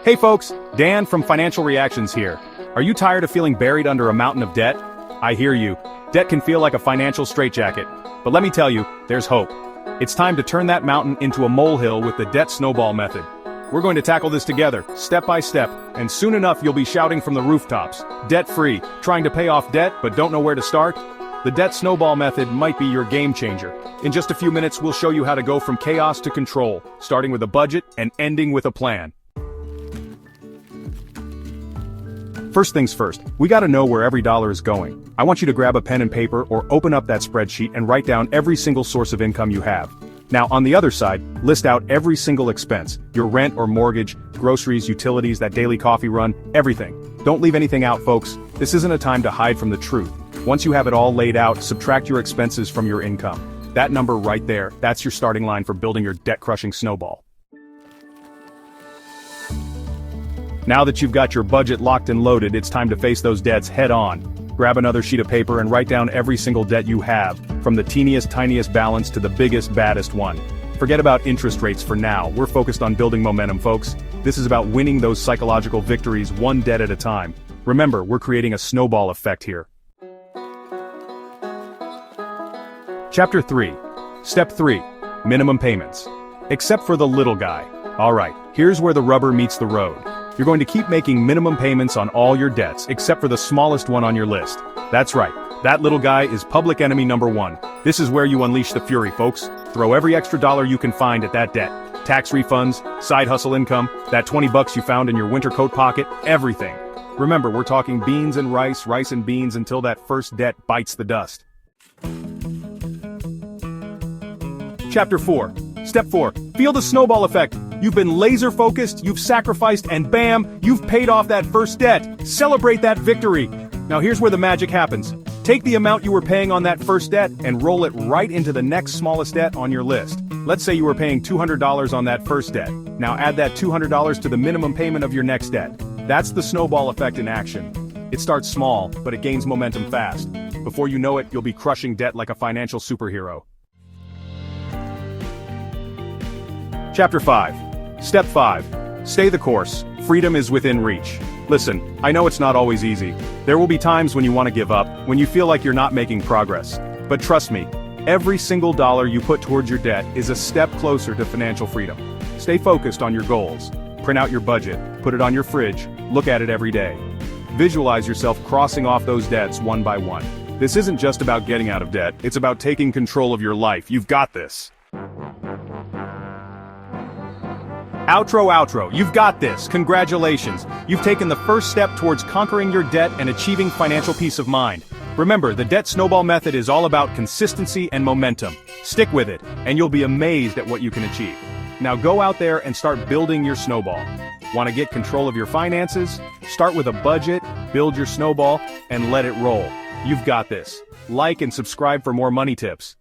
Hey folks, Dan from Financial Reactions here. Are you tired of feeling buried under a mountain of debt? I hear you. Debt can feel like a financial straitjacket. But let me tell you, there's hope. It's time to turn that mountain into a molehill with the Debt Snowball Method. We're going to tackle this together, step by step, and soon enough you'll be shouting from the rooftops, debt-free, trying to pay off debt but don't know where to start? The Debt Snowball Method might be your game changer. In just a few minutes we'll show you how to go from chaos to control, starting with a budget and ending with a plan. First things first, we gotta know where every dollar is going. I want you to grab a pen and paper or open up that spreadsheet and write down every single source of income you have. Now on the other side, list out every single expense, your rent or mortgage, groceries, utilities, that daily coffee run, everything. Don't leave anything out, folks. This isn't a time to hide from the truth. Once you have it all laid out, subtract your expenses from your income. That number right there, that's your starting line for building your debt-crushing snowball. Now that you've got your budget locked and loaded, it's time to face those debts head on. Grab another sheet of paper and write down every single debt you have, from the teeniest, tiniest balance to the biggest, baddest one. Forget about interest rates for now, we're focused on building momentum, folks. This is about winning those psychological victories one debt at a time. Remember, we're creating a snowball effect here. Chapter 3. Step 3. Minimum payments. Except for the little guy. Alright, here's where the rubber meets the road. You're going to keep making minimum payments on all your debts, except for the smallest one on your list. That's right, that little guy is public enemy number 1. This is where you unleash the fury, folks. Throw every extra dollar you can find at that debt. Tax refunds, side hustle income, that 20 bucks you found in your winter coat pocket, everything. Remember, we're talking beans and rice, rice and beans until that first debt bites the dust. Chapter 4. Step 4. Feel the snowball effect. You've been laser focused, you've sacrificed, and bam, you've paid off that first debt. Celebrate that victory. Now here's where the magic happens. Take the amount you were paying on that first debt and roll it right into the next smallest debt on your list. Let's say you were paying $200 on that first debt. Now add that $200 to the minimum payment of your next debt. That's the snowball effect in action. It starts small, but it gains momentum fast. Before you know it, you'll be crushing debt like a financial superhero. Chapter 5. Step 5. Stay the course. Freedom is within reach. Listen, I know it's not always easy. There will be times when you want to give up, when you feel like you're not making progress. But trust me, every single dollar you put towards your debt is a step closer to financial freedom. Stay focused on your goals. Print out your budget, put it on your fridge, look at it every day. Visualize yourself crossing off those debts one by one. This isn't just about getting out of debt, it's about taking control of your life. You've got this. Outro, you've got this. Congratulations. You've taken the first step towards conquering your debt and achieving financial peace of mind. Remember, the Debt Snowball Method is all about consistency and momentum. Stick with it, and you'll be amazed at what you can achieve. Now go out there and start building your snowball. Want to get control of your finances? Start with a budget, build your snowball, and let it roll. You've got this. Like and subscribe for more money tips.